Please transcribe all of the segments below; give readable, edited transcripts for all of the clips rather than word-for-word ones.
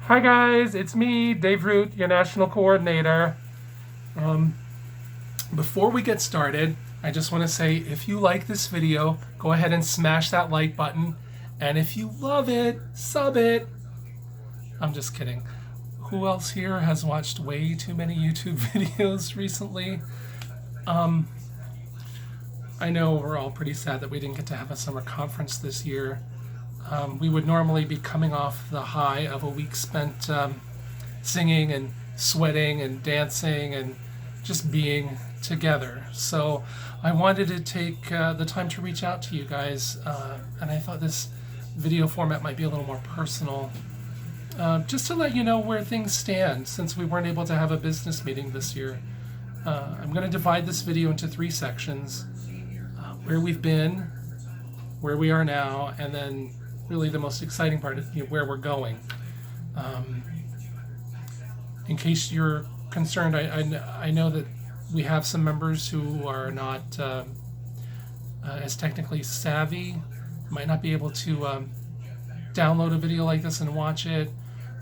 Hi guys, it's me, Dave Root, your national coordinator. Um, Before we get started, I just want to say if you like this video, go ahead and smash that like button. And if you love it, sub it. I'm just kidding. Who else here has watched way too many YouTube videos recently? I know we're all pretty sad that we didn't get to have a summer conference this year. We would normally be coming off the high of a week spent singing and sweating and dancing and just being together. So I wanted to take the time to reach out to you guys, and I thought this video format might be a little more personal, just to let you know where things stand since we weren't able to have a business meeting this year. I'm going to divide this video into 3 sections: where we've been, where we are now, and then really the most exciting part is where we're going. In case you're concerned, I know that we have some members who are not as technically savvy, might not be able to download a video like this and watch it,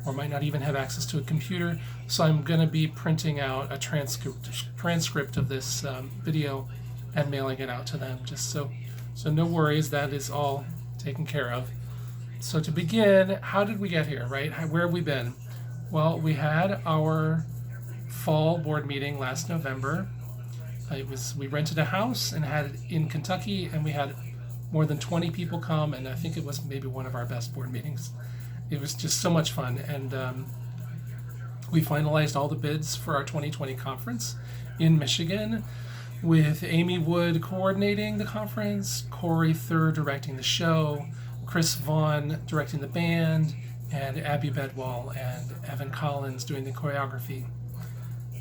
or might not even have access to a computer. So I'm going to be printing out a transcript of this video and mailing it out to them, just so no worries, that is all taken care of. So to begin, how did we get here, right? Where have we been? Well, we had our fall board meeting last November. We rented a house and had it in Kentucky, and we had more than 20 people come, and I think it was maybe one of our best board meetings. It was just so much fun, and we finalized all the bids for our 2020 conference in Michigan, with Amy Wood coordinating the conference, Corey Thur directing the show, Chris Vaughn directing the band, and Abby Bedwall and Evan Collins doing the choreography.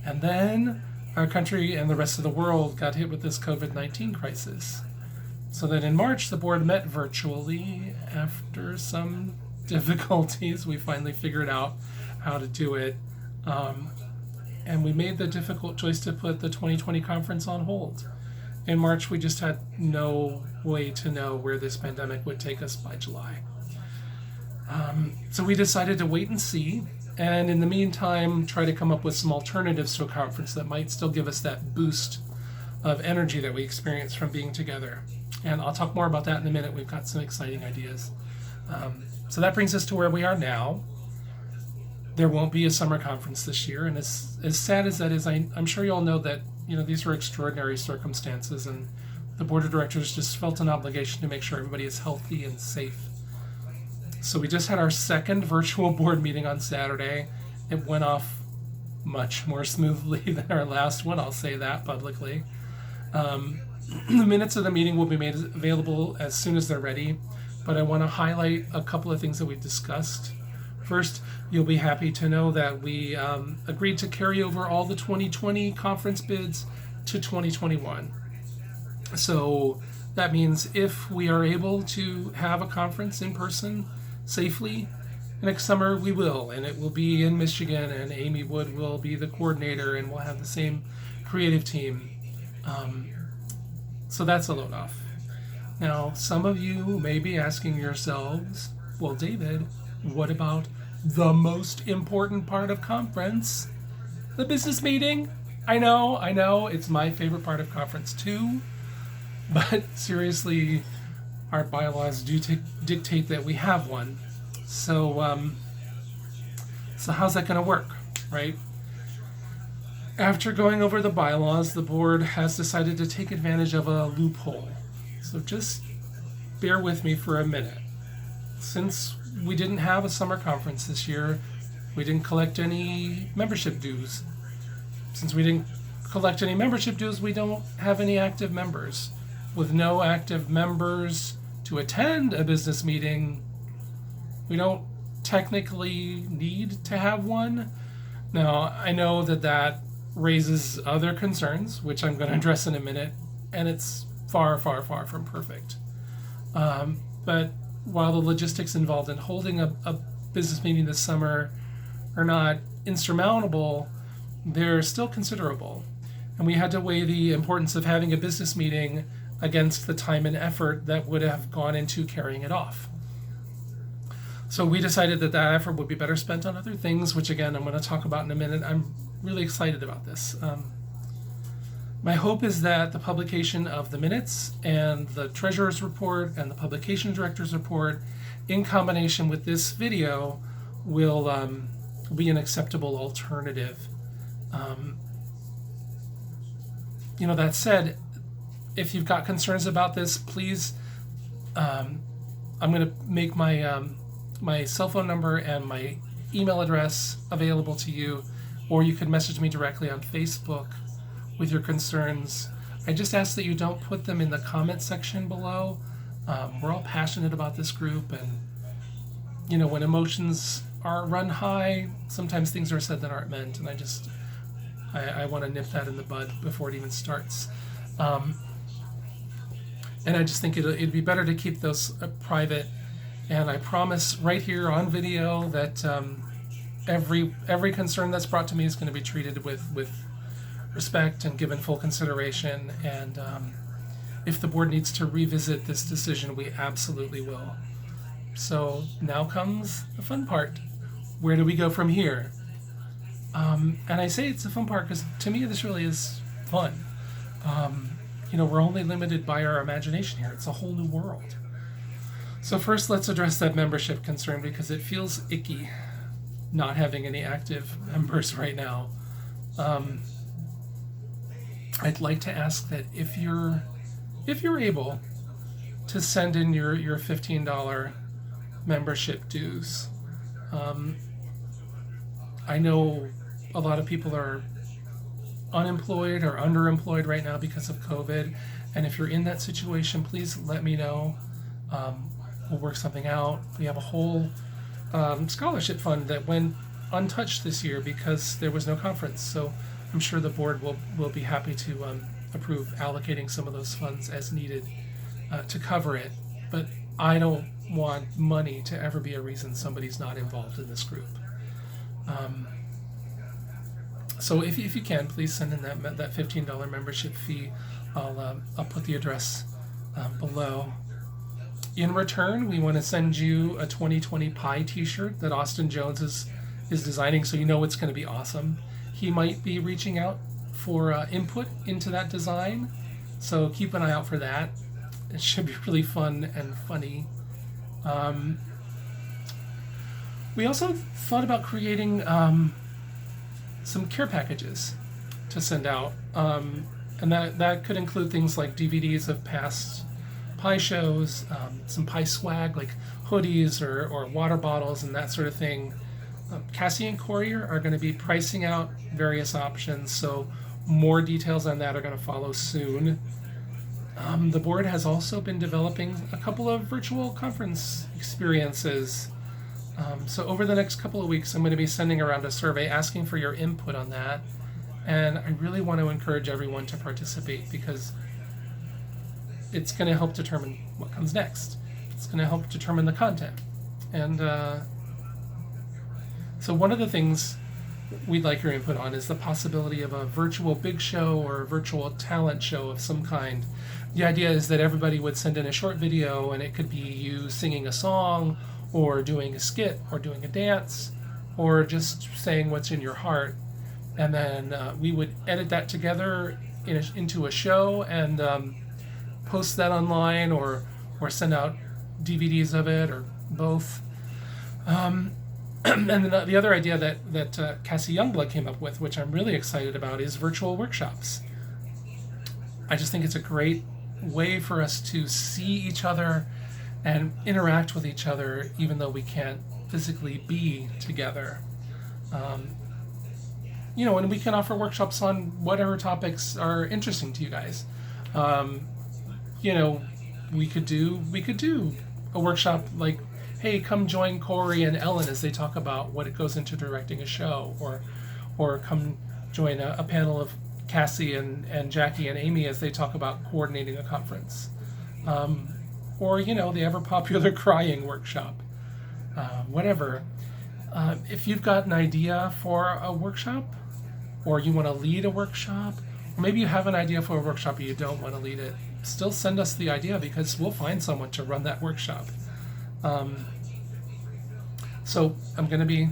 And then our country and the rest of the world got hit with this COVID-19 crisis. So that in March, the board met virtually. After some difficulties, we finally figured out how to do it. And we made the difficult choice to put the 2020 conference on hold. In March, we just had no way to know where this pandemic would take us by July. So we decided to wait and see, and in the meantime, try to come up with some alternatives to a conference that might still give us that boost of energy that we experience from being together. And I'll talk more about that in a minute. We've got some exciting ideas. So that brings us to where we are now. There won't be a summer conference this year, and as sad as that is, I'm sure you all know that these were extraordinary circumstances, and the board of directors just felt an obligation to make sure everybody is healthy and safe. So we just had our second virtual board meeting on Saturday. It went off much more smoothly than our last one, I'll say that publicly. The minutes of the meeting will be made available as soon as they're ready, but I want to highlight a couple of things that we discussed. First, you'll be happy to know that we agreed to carry over all the 2020 conference bids to 2021. So that means if we are able to have a conference in person safely next summer, we will, and it will be in Michigan, and Amy Wood will be the coordinator, and we'll have the same creative team. So that's a load off. Now, some of you may be asking yourselves, well, David, what about the most important part of conference, the business meeting? I know, it's my favorite part of conference too, but seriously, our bylaws do dictate that we have one. So how's that going to work, right? After going over the bylaws, the board has decided to take advantage of a loophole. So just bear with me for a minute. Since we didn't have a summer conference this year, we didn't collect any membership dues. Since we didn't collect any membership dues, we don't have any active members. With no active members to attend a business meeting, we don't technically need to have one. Now, I know that raises other concerns, which I'm going to address in a minute, and it's far, far, far from perfect. But while the logistics involved in holding a business meeting this summer are not insurmountable, they're still considerable. And we had to weigh the importance of having a business meeting against the time and effort that would have gone into carrying it off. So we decided that that effort would be better spent on other things, which again I'm going to talk about in a minute. I'm really excited about this. My hope is that the publication of the minutes and the treasurer's report and the publication director's report, in combination with this video, will be an acceptable alternative. That said, if you've got concerns about this, please, I'm going to make my cell phone number and my email address available to you, or you can message me directly on Facebook with your concerns. I just ask that you don't put them in the comment section below. We're all passionate about this group, and when emotions are run high, sometimes things are said that aren't meant, and I want to nip that in the bud before it even starts. And I just think it'd be better to keep those private. And I promise right here on video that every concern that's brought to me is going to be treated with respect and given full consideration. And if the board needs to revisit this decision, we absolutely will. So now comes the fun part. Where do we go from here? And I say it's the fun part because to me this really is fun. We're only limited by our imagination here. It's a whole new world. So first, let's address that membership concern because it feels icky not having any active members right now. I'd like to ask that if you're able to send in your $15 membership dues. I know a lot of people are unemployed or underemployed right now because of COVID, and if you're in that situation, please let me know. We'll work something out. We have a whole scholarship fund that went untouched this year because there was no conference, so I'm sure the board will be happy to approve allocating some of those funds as needed to cover it. But I don't want money to ever be a reason somebody's not involved in this group. So if you can, please send in that $15 membership fee. I'll put the address below. In return, we want to send you a 2020 Pi t-shirt that Austin Jones is designing, so you know it's going to be awesome. He might be reaching out for input into that design, so keep an eye out for that. It should be really fun and funny. We also thought about creating some care packages to send out, and that could include things like DVDs of past Pi shows, some Pi swag like hoodies or water bottles and that sort of thing. Cassie and Corey are going to be pricing out various options, so more details on that are going to follow soon. The board has also been developing a couple of virtual conference experiences. So over the next couple of weeks, I'm going to be sending around a survey asking for your input on that. And I really want to encourage everyone to participate because it's going to help determine what comes next. It's going to help determine the content. And so one of the things we'd like your input on is the possibility of a virtual big show or a virtual talent show of some kind. The idea is that everybody would send in a short video, and it could be you singing a song or doing a skit or doing a dance or just saying what's in your heart. And then we would edit that together into a show and post that online or send out DVDs of it or both. And then the other idea that Cassie Youngblood came up with, which I'm really excited about, is virtual workshops. I just think it's a great way for us to see each other and interact with each other even though we can't physically be together. And we can offer workshops on whatever topics are interesting to you guys. We could do a workshop like, hey, come join Corey and Ellen as they talk about what it goes into directing a show, or come join a panel of Cassie and Jackie and Amy as they talk about coordinating a conference. Or the ever popular crying workshop. Whatever. If you've got an idea for a workshop, or you want to lead a workshop, or maybe you have an idea for a workshop and you don't want to lead it, still send us the idea because we'll find someone to run that workshop. So I'm going to be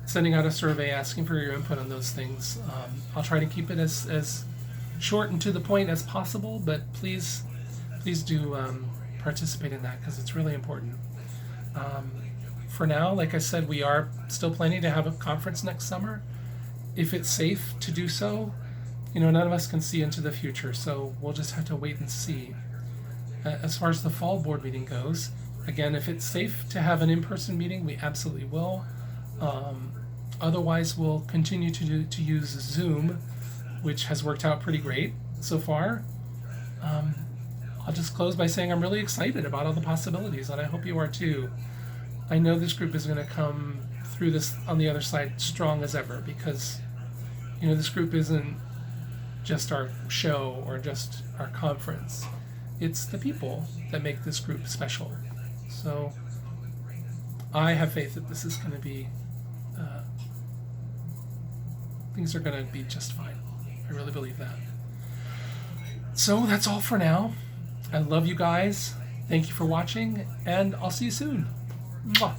sending out a survey asking for your input on those things. I'll try to keep it as short and to the point as possible, but please do participate in that because it's really important. For now, like I said, we are still planning to have a conference next summer. If it's safe to do so, none of us can see into the future, so we'll just have to wait and see. As far as the fall board meeting goes, again, if it's safe to have an in-person meeting, we absolutely will. Otherwise, we'll continue to use Zoom, which has worked out pretty great so far. I'll just close by saying I'm really excited about all the possibilities, and I hope you are too. I know this group is going to come through this on the other side strong as ever because, this group isn't just our show or just our conference. It's the people that make this group special. So I have faith that this is going to be, things are going to be just fine. I really believe that. So that's all for now. I love you guys. Thank you for watching, and I'll see you soon. Mwah.